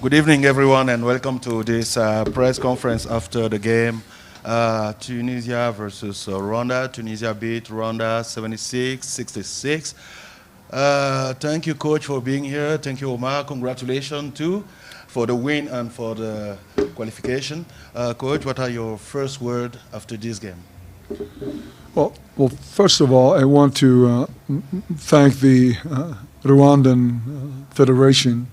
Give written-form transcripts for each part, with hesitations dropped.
Good evening, everyone, and welcome to this press conference after the game. Tunisia versus Rwanda. Tunisia beat Rwanda 76-66. Thank you, Coach, for being here. Thank you, Omar. Congratulations, too, for the win and for the qualification. Coach, what are your first words after this game? Well, first of all, I want to thank the Rwandan Federation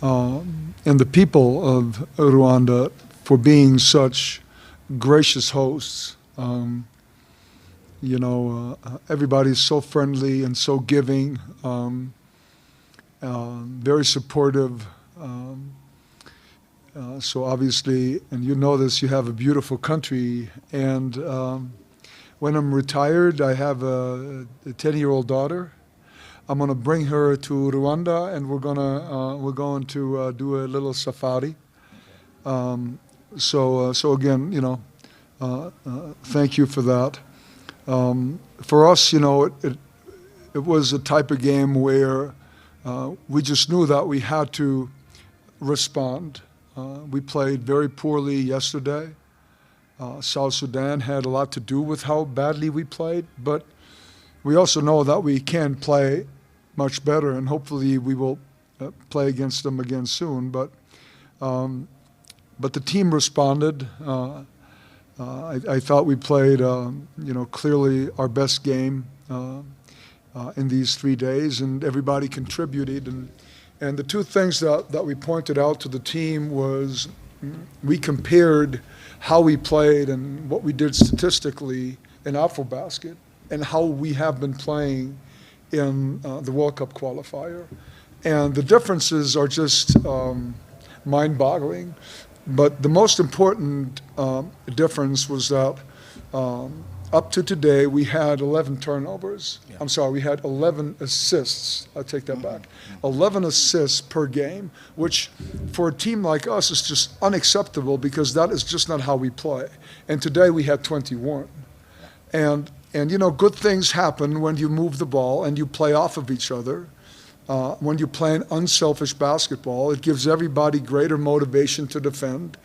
and the people of Rwanda for being such gracious hosts. Everybody's so friendly and so giving, very supportive. So obviously, and you know this, you have a beautiful country. And when I'm retired, I have a 10-year-old daughter. I'm going to bring her to Rwanda, and we're going to do a little safari. So again, thank you for that. For us, it was a type of game where we just knew that we had to respond. We played very poorly yesterday. South Sudan had a lot to do with how badly we played, but we also know that we can play much better, and hopefully we will play against them again soon. But the team responded. I thought we played, clearly our best game in these 3 days, and everybody contributed. And the two things that we pointed out to the team was we compared how we played and what we did statistically in AfroBasket and how we have been playing in the World Cup qualifier. And the differences are just mind-boggling. But the most important difference was that up to today, we had 11 turnovers. Yeah. I'm sorry, we had 11 assists. I take that back. 11 assists per game, which for a team like us is just unacceptable because that is just not how we play. And today we had 21. And good things happen when you move the ball and you play off of each other. When you play an unselfish basketball, it gives everybody greater motivation to defend.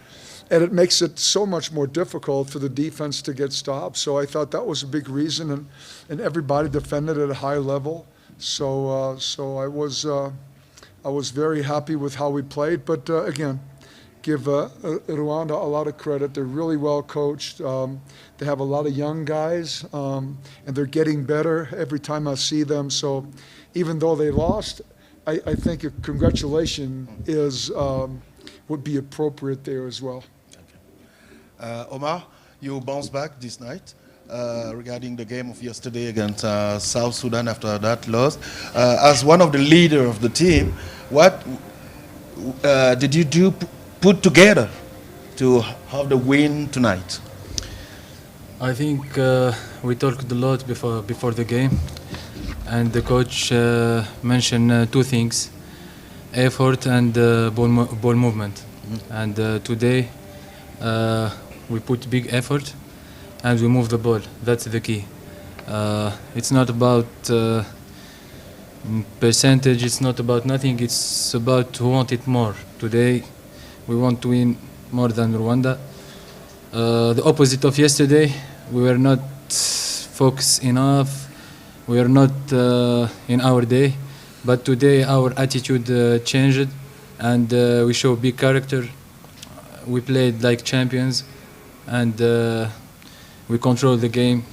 And it makes it so much more difficult for the defense to get stopped. So I thought that was a big reason, and everybody defended at a high level. So I was very happy with how we played. But again, give Rwanda a lot of credit. They're really well coached. They have a lot of young guys, and they're getting better every time I see them. So even though they lost, I think a congratulation would be appropriate there as well. Okay. Omar, you bounced back this night regarding the game of yesterday against South Sudan after that loss. As one of the leaders of the team, what did you put together to have the win tonight? I think we talked a lot before the game, and the coach mentioned two things: effort and ball movement. And today we put big effort and we move the ball. That's the key. It's not about percentage, it's not about nothing, it's about who want it more. Today we want to win more than Rwanda. The opposite of yesterday, we were not focused enough, we were not in our day, but today our attitude changed, and we show big character. We played like champions, and we control the game.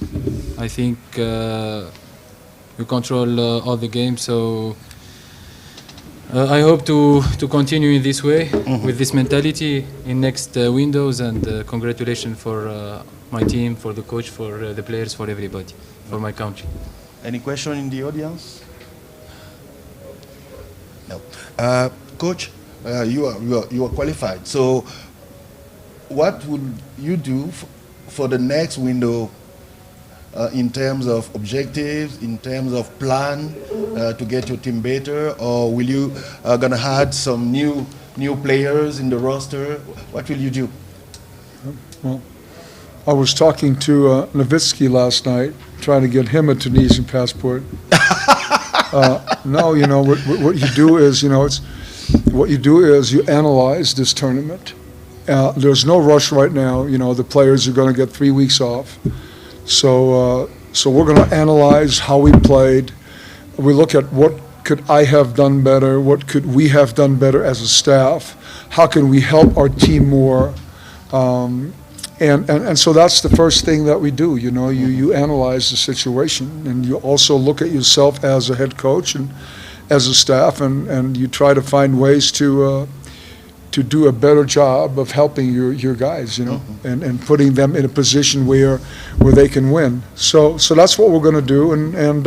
I think we control all the game, so I hope to continue in this way, with this mentality in next windows, and congratulations for my team, for the coach, for the players, for everybody, for my country. Any question in the audience? No. Coach, you are qualified. So what would you do for the next window in terms of objectives, in terms of plan to get your team better, or will you gonna add some new players in the roster? What will you do? Well, I was talking to Nowitzki last night, trying to get him a Tunisian passport. No, what you do is, what you do is you analyze this tournament. There's no rush right now. You know, the players are going to get 3 weeks off. So we're going to analyze how we played. We look at what could I have done better, what could we have done better as a staff, how can we help our team more. And so that's the first thing that we do. You know, you analyze the situation, and you also look at yourself as a head coach and as a staff, and you try to find ways to do a better job of helping your guys, you know, and putting them in a position where they can win. So that's what we're going to do, and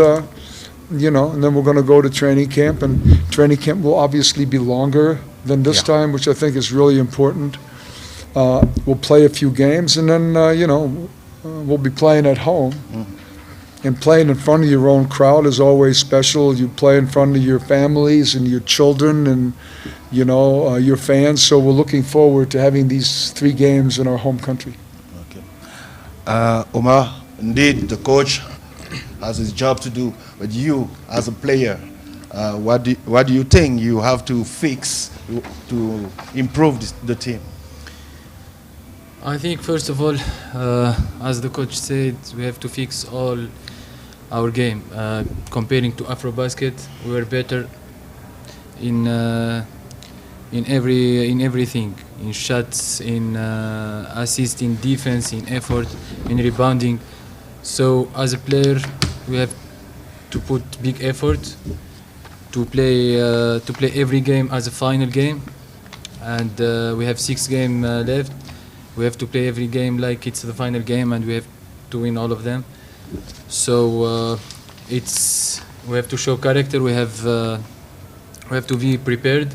you know, and then we're going to go to training camp, and training camp will obviously be longer than this time, which I think is really important. We'll play a few games, and then you know, we'll be playing at home. And playing in front of your own crowd is always special. You play in front of your families and your children and, you know, your fans. So we're looking forward to having these 3 games in our home country. Okay. Omar, indeed, the coach has his job to do, but you, as a player, what do you think you have to fix to improve the team? I think first of all, as the coach said, we have to fix all our game. Comparing to AfroBasket, we were better in everything, in shots, in assist, in defense, in effort, in rebounding. So as a player, we have to put big effort to play every game as a final game, and we have 6 games left. We have to play every game like it's the final game, and we have to win all of them. So we have to show character. We have to be prepared,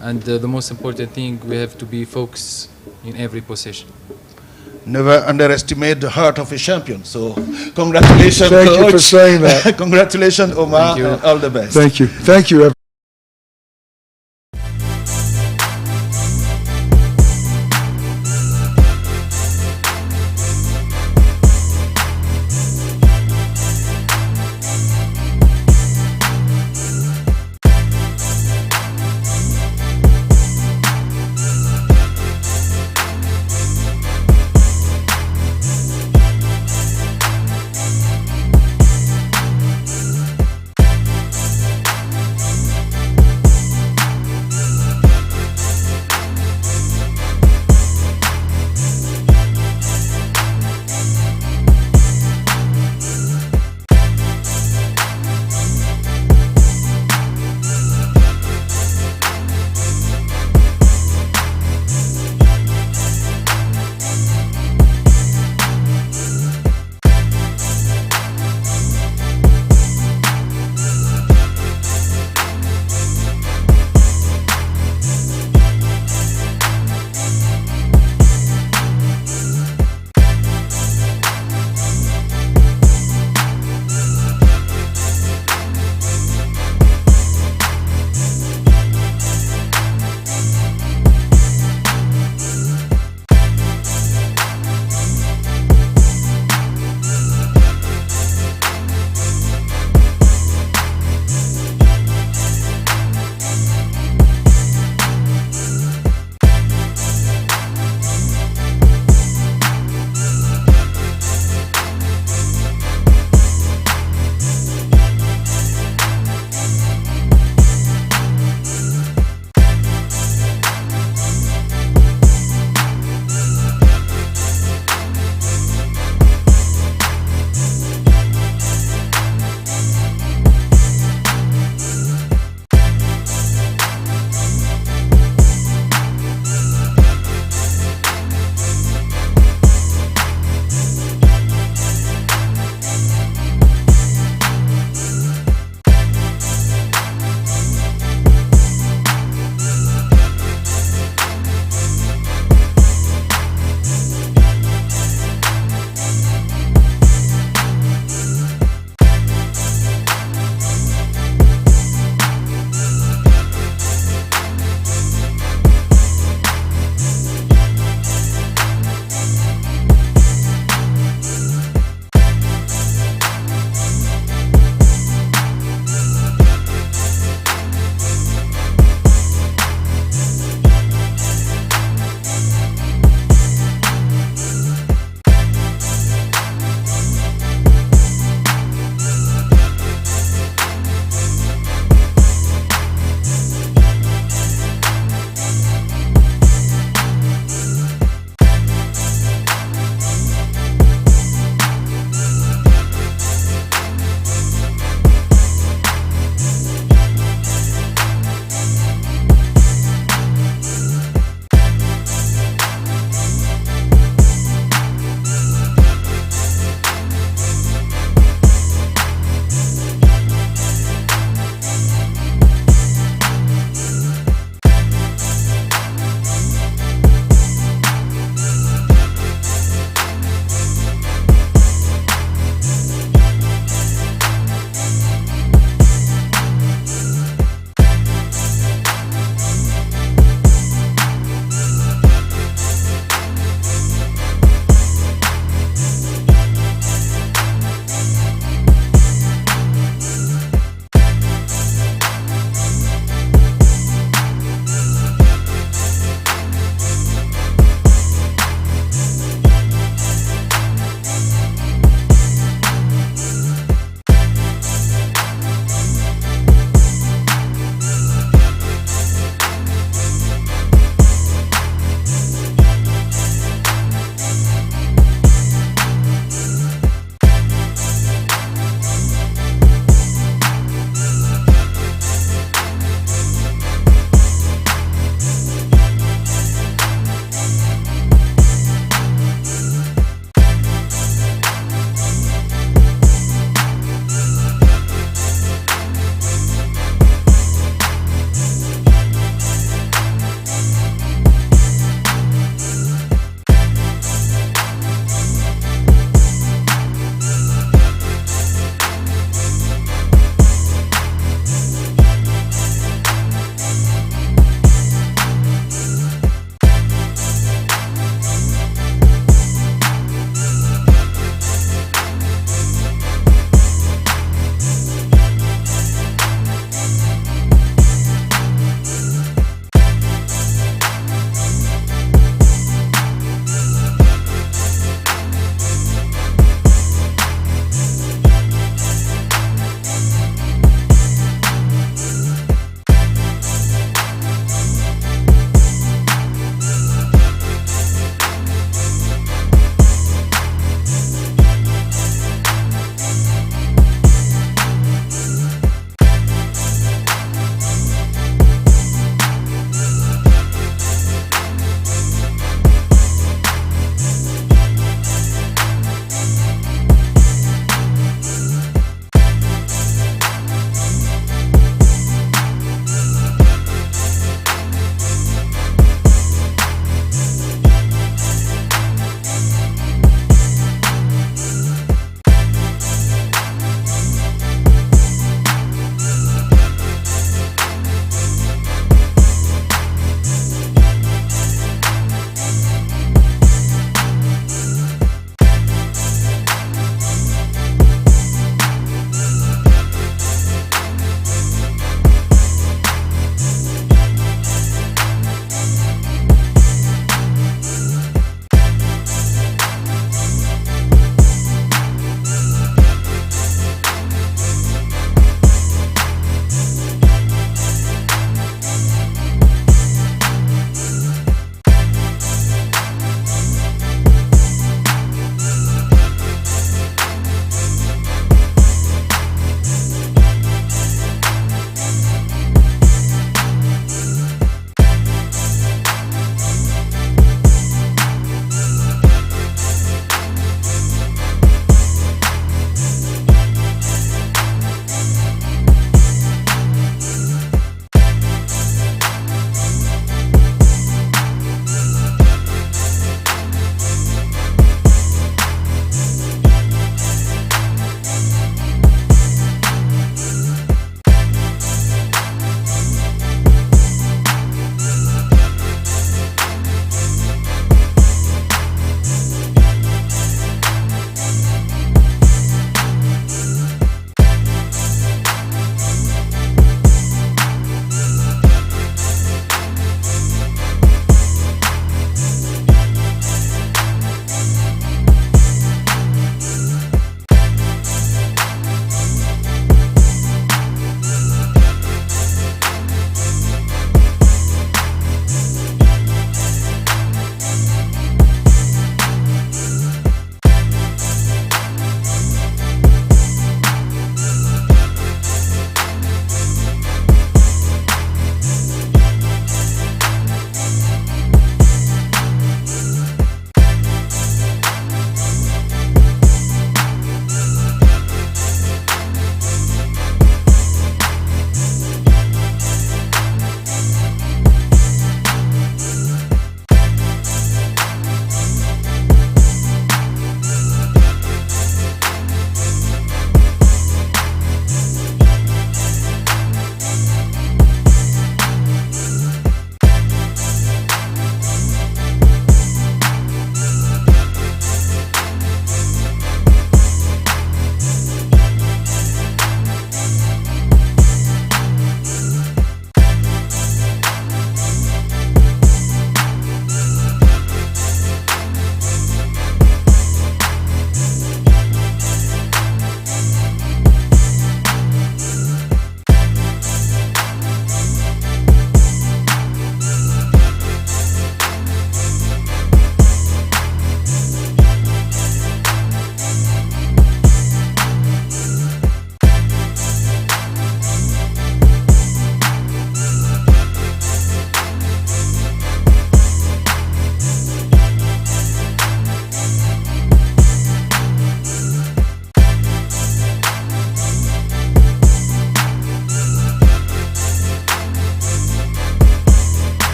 and the most important thing, we have to be focused in every possession. Never underestimate the heart of a champion. So congratulations, Thank coach. you for saying that. Congratulations, Omar, and all the best. Thank you. Thank you, everyone.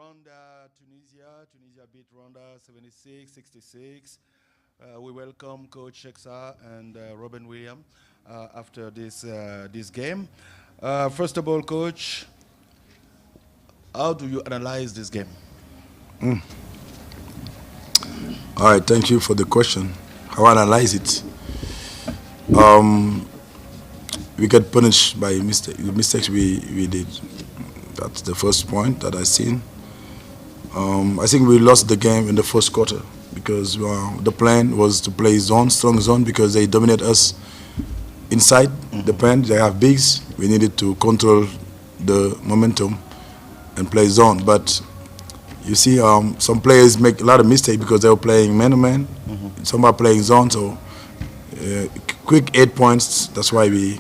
Rwanda, Tunisia. Tunisia beat Rwanda 76-66. We welcome Coach Sheksa and Robin Williams after this game. First of all, Coach, how do you analyze this game? All right, thank you for the question. How I analyze it? We got punished by the mistakes we did. That's the first point that I seen. I think we lost the game in the first quarter because the plan was to play zone, strong zone, because they dominate us inside the paint. They have bigs. We needed to control the momentum and play zone. But you see, some players make a lot of mistakes because they were playing man-to-man. Some are playing zone, so quick 8 points. That's why we,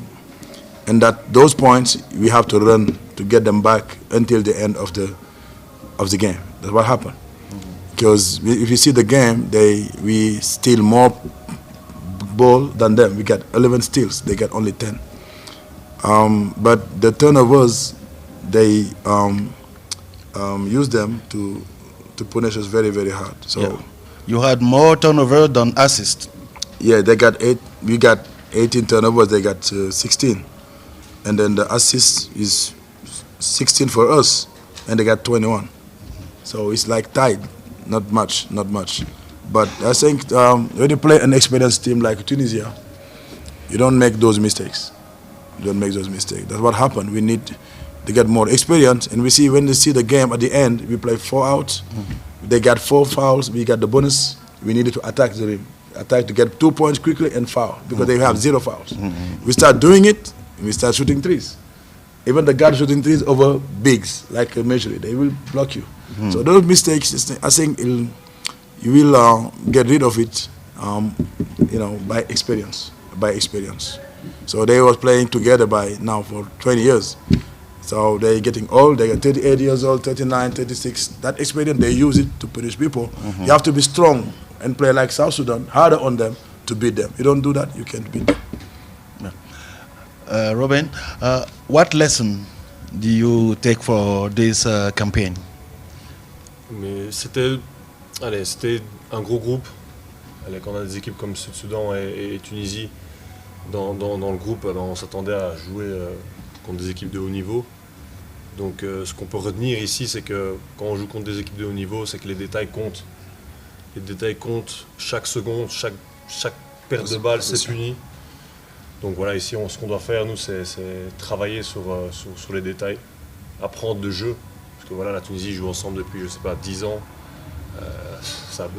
and those points we have to run to get them back until the end of the game. That's what happened. Because if you see the game, we steal more ball than them. We got 11 steals. They got only 10. But the turnovers, they use them to punish us very, very hard. So yeah. You had more turnover than assists. Yeah, they got 8. We got 18 turnovers. They got 16, and then the assist is 16 for us, and they got 21. So it's like tied, not much. But I think when you play an experienced team like Tunisia, you don't make those mistakes. That's what happened. We need to get more experience, and we see when they see the game at the end, we play 4 out. They got 4 fouls. We got the bonus. We needed to attack the rim, to get 2 points quickly and foul because they have 0 fouls. We start doing it, and we start shooting threes. Even the guard shooting threes over bigs like Majori, they will block you. So those mistakes, I think you will get rid of it, by experience. So they was playing together by now for 20 years. So they're getting old. They are 38 years old, 39, 36. That experience, they use it to punish people. You have to be strong and play like South Sudan, harder on them to beat them. You don't do that, you can't beat them. Robin, what lesson do you take for this campaign? Mais c'était un gros groupe. Quand on a des équipes comme Sud-Soudan et Tunisie dans le groupe, on s'attendait à jouer contre des équipes de haut niveau. Donc ce qu'on peut retenir ici, c'est que quand on joue contre des équipes de haut niveau, c'est que les détails comptent. Les détails comptent, chaque seconde, chaque perte de balle, c'est puni. Donc voilà, ici, ce qu'on doit faire, nous, c'est travailler sur les détails, apprendre le jeu. Parce que voilà, la Tunisie joue ensemble depuis, je sais pas, 10 ans.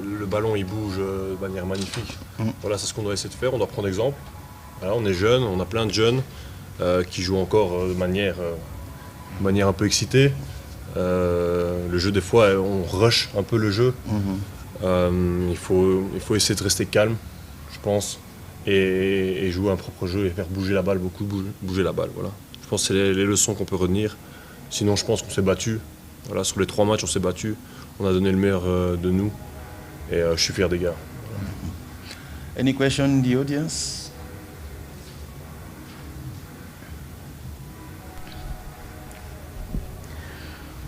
Le ballon, il bouge de manière magnifique. Voilà, c'est ce qu'on doit essayer de faire. On doit prendre exemple. Voilà, on est jeunes, on a plein de jeunes qui jouent encore de manière un peu excitée. Le jeu, des fois, on rush un peu le jeu. Il faut essayer de rester calme, je pense, et jouer un propre jeu et faire bouger la balle, beaucoup bouger la balle. Voilà. Je pense que c'est les leçons qu'on peut retenir. Sinon, je pense qu'on s'est battu. Voilà, sur les 3 matchs, on s'est battu. On a donné le meilleur de nous. Et je suis fier des gars. Any question in the audience?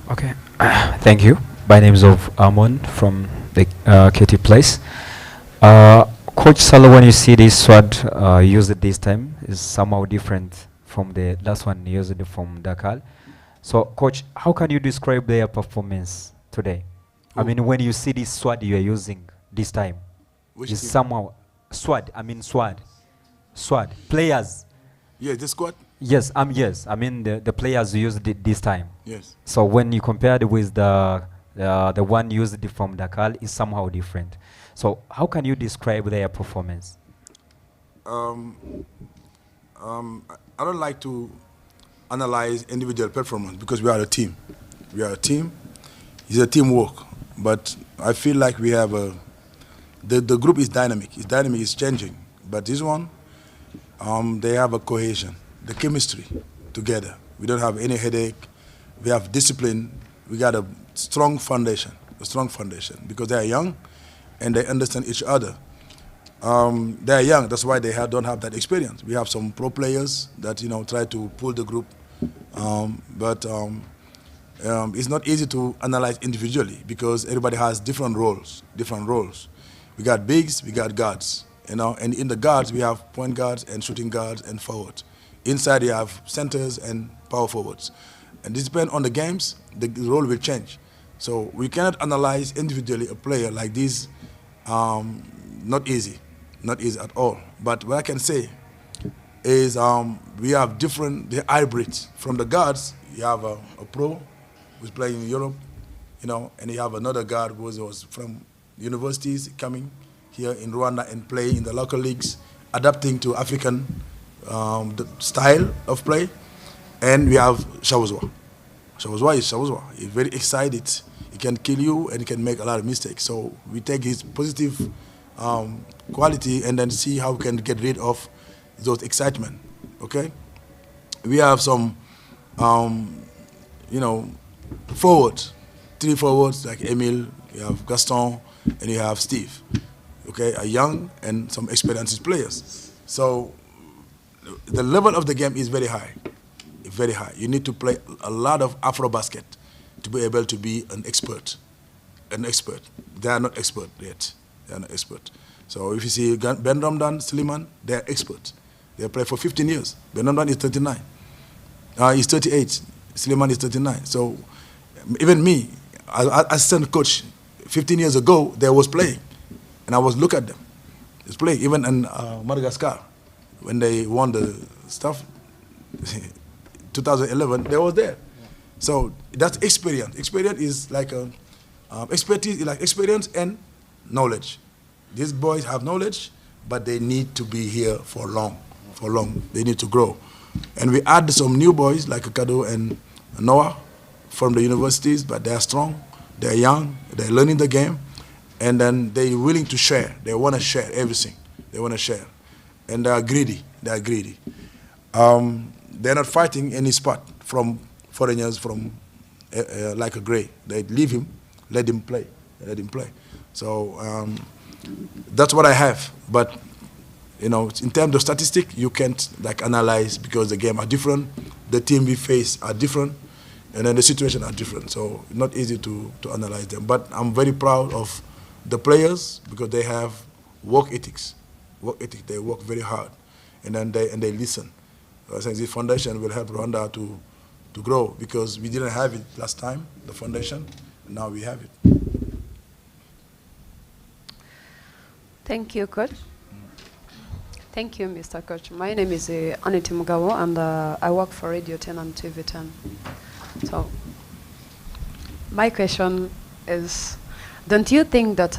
Okay, thank you. My name is Amon from the KT Place. Coach Salah, when you see this sword used this time, is somehow different from the last one used from Dakar. So, Coach, how can you describe their performance today? I mean, when you see this sword you are using this time, is somehow sword. Players. Yeah, the squad. Yes, yes. I mean the players used it this time. Yes. So when you compare it with the one used from Dakar, is somehow different. So how can you describe their performance? I don't like to analyze individual performance because we are a team. It's a teamwork. But I feel like we have the group is dynamic. It's dynamic, it's changing. But this one, they have a cohesion, the chemistry together. We don't have any headache. We have discipline. We got a strong foundation because they are young and they understand each other. They are young, that's why they don't have that experience. We have some pro players that try to pull the group, but it's not easy to analyze individually because everybody has different roles. We got bigs, we got guards, and in the guards we have point guards and shooting guards and forwards. Inside you have centers and power forwards. And this depends on the games, the role will change. So we cannot analyze individually a player like this, not easy at all. But what I can say is we have the hybrids. From the guards, you have a pro who's playing in Europe, and you have another guard who was from universities coming here in Rwanda and playing in the local leagues, adapting to African the style of play. And we have Shawuzwa. Shawuzwa is Shawuzwa. He's very excited. He can kill you and he can make a lot of mistakes. So we take his positive quality and then see how we can get rid of those excitement. Okay? We have some, forwards, 3 forwards like Emile, you have Gaston, and you have Steve. Okay, a young and some experienced players. So the level of the game is very high, very high. You need to play a lot of Afro basket to be able to be an expert. They are not expert yet. They are not expert. So if you see Ben Ramdan, Suleiman, they are experts. They play for 15 years. Ben Ramdan is 39. He's 38. Suleiman is 39. So even me, as assistant coach, 15 years ago, they was playing. And I was look at them. They was playing. Even in Madagascar, when they won the stuff, 2011, they was there. So that's experience. Experience is like expertise, like experience and knowledge. These boys have knowledge, but they need to be here for long. They need to grow. And we add some new boys like Kado and Noah from the universities, but they are strong, they're young, they're learning the game, and then they're willing to share. They want to share everything. They want to share. And they are greedy. They're not fighting any spot from foreigners, from like a Gray. They leave him, let him play. So that's what I have. But in terms of statistics, you can't analyze because the game are different, the team we face are different, and then the situation are different. So it's not easy to analyze them. But I'm very proud of the players because they have work ethics. They work very hard, and then they listen. So I think this foundation will help Rwanda to grow because we didn't have it last time, the foundation, and now we have it. Thank you, Coach. Thank you, Mr. Coach. My name is Aniti Mugabo, and I work for Radio 10 and TV 10. So, my question is, don't you think that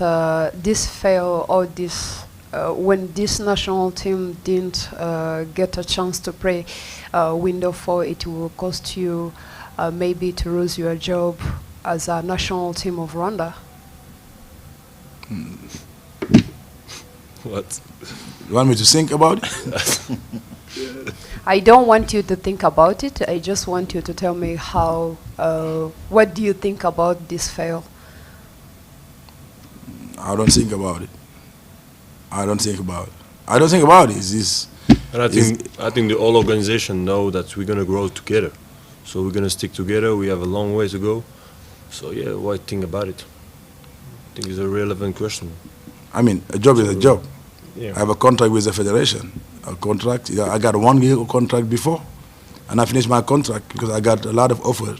this fail or this, when this national team didn't get a chance to play window 4, it will cost you maybe to lose your job as a national team of Rwanda? What? You want me to think about it? I don't want you to think about it. I just want you to tell me how, what do you think about this fail? I don't think about it. And I think the whole organization know that we're gonna grow together. So we're gonna stick together. We have a long way to go. So yeah, why think about it? I think it's a relevant question. I mean, a job is a job. Yeah. I have a contract with the federation. I got 1 year contract before, and I finished my contract because I got a lot of offer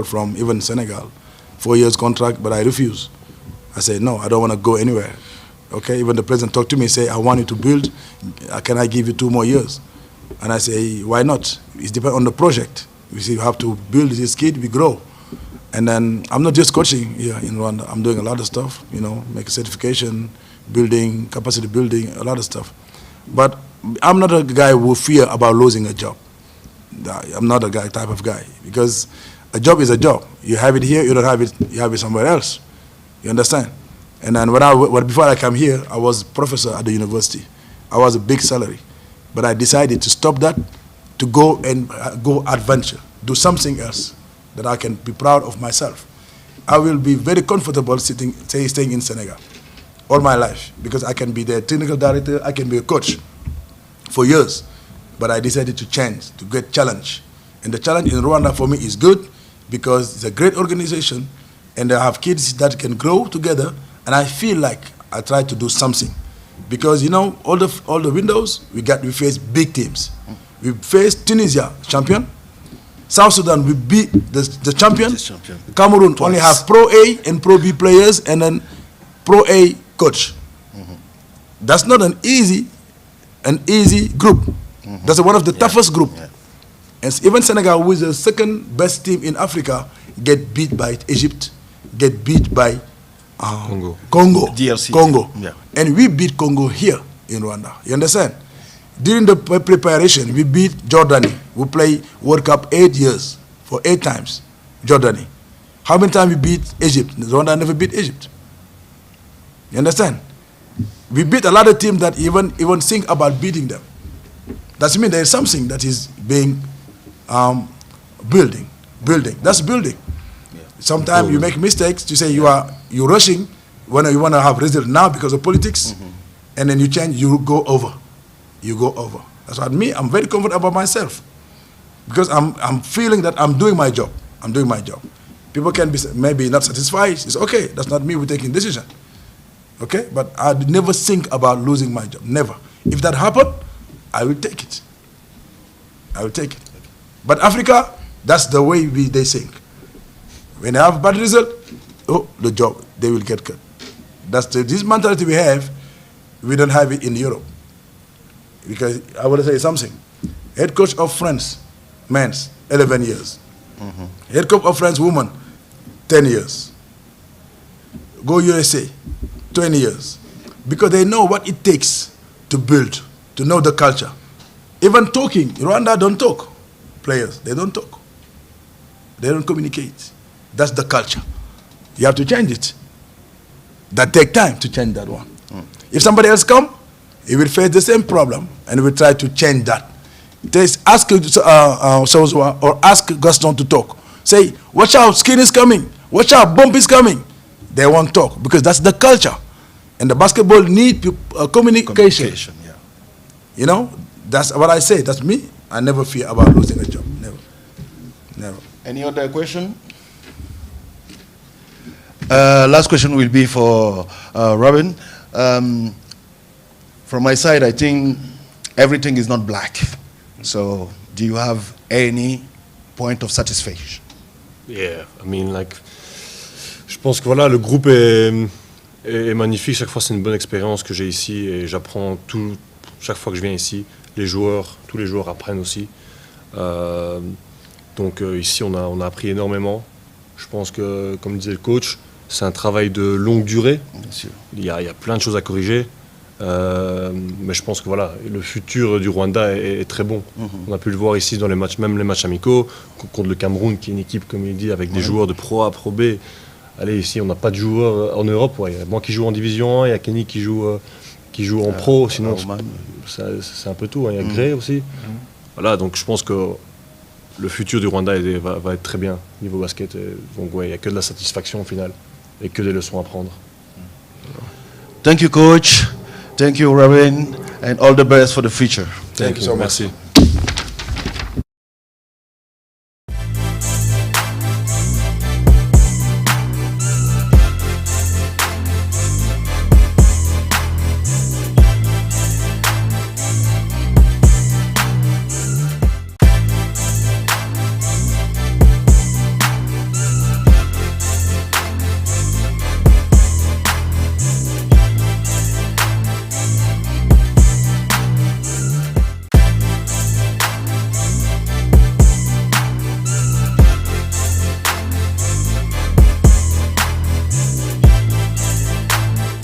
from even Senegal, 4 years contract, but I refused. I said, no, I don't want to go anywhere. Okay, even the president talked to me, say, I want you to build, can I give you 2 more years? And I say, why not? It depends on the project. We see you have to build this kid, we grow. And then I'm not just coaching here in Rwanda, I'm doing a lot of stuff, make a certification, building, capacity building, a lot of stuff. But I'm not a guy who fear about losing a job. I'm not a type of guy, because a job is a job. You have it here, you don't have it, you have it somewhere else. You understand? And then before I come here, I was professor at the university. I was a big salary. But I decided to stop that, to go and go adventure, do something else that I can be proud of myself. I will be very comfortable staying in Senegal all my life, because I can be the technical director, I can be a coach for years. But I decided to change, to get challenge. And the challenge in Rwanda for me is good. because it's a great organization, and they have kids that can grow together. And I feel like I try to do something, because you know all the windows we face big teams. We faced Tunisia, champion. South Sudan, we beat the champion. Cameroon Twice. only have Pro A and Pro B players, and then Pro A coach. That's not an easy group. That's one of the toughest group. Yeah. And even Senegal, who is the second best team in Africa, get beat by Egypt, get beat by Congo, DRC. Congo. Yeah. And we beat Congo here in Rwanda. You understand? During the preparation, we beat Jordani, who play World Cup 8 years, for 8 times. Jordani. How many times we beat Egypt? Rwanda never beat Egypt. You understand? We beat a lot of teams that even think about beating them. That means there is something that is being building. That's building. Yeah. Sometimes you make mistakes. You say you're rushing when you want to have result now because of politics, and then you change. You go over. That's what I'm very confident about myself, because I'm feeling that I'm doing my job. People can be maybe not satisfied. It's okay. That's not me. We're taking decision. Okay, but I never think about losing my job. Never. If that happened, I will take it. But Africa, that's the way they think. When they have bad result, the job, they will get cut. This mentality we have, we don't have it in Europe. Because I want to say something. Head coach of France, men's, 11 years. Head coach of France, women, 10 years. Go USA, 20 years. Because they know what it takes to build, to know the culture. Even talking, Rwanda don't talk. Players, they don't talk. They don't communicate. That's the culture. You have to change it. That take time to change that one. If somebody else come, he will face the same problem, and we try to change that. Ask Sozwa or ask Gaston to talk. Say, watch out, skin is coming. Watch out, bump is coming. They won't talk, because that's the culture. And the basketball need communication. Yeah. You know, that's what I say. That's me. I never fear about losing a job. Never. Any other question? Last question will be for Robin. From my side, I think everything is not black. So, do you have any point of satisfaction? Yeah, I mean, like, je pense que voilà, le groupe est magnifique. Chaque fois, c'est une bonne expérience que j'ai ici, et j'apprends tout. Chaque fois que je viens ici, tous les joueurs apprennent aussi. Donc ici, on a appris énormément. Je pense que, comme disait le coach, c'est un travail de longue durée. Bien sûr. Il y a plein de choses à corriger. Mais je pense que voilà, le futur du Rwanda est très bon. On a pu le voir ici dans les matchs, même les matchs amicaux, contre le Cameroun, qui est une équipe, comme il dit, avec des joueurs de Pro A, Pro B. Allez, ici, on n'a pas de joueurs en Europe. Ouais. Il y a moi qui joue en Division 1, il y a Kenny qui joue en Pro. Sinon, c'est un peu tout. Hein. Il y a Gray aussi. Voilà, donc je pense que le futur du Rwanda va être très bien niveau basket. Donc ouais, il n'y a que de la satisfaction au final et que des leçons à prendre. Thank you, coach. Thank you, Robin, and all the best for the future. Thank you so much. Merci.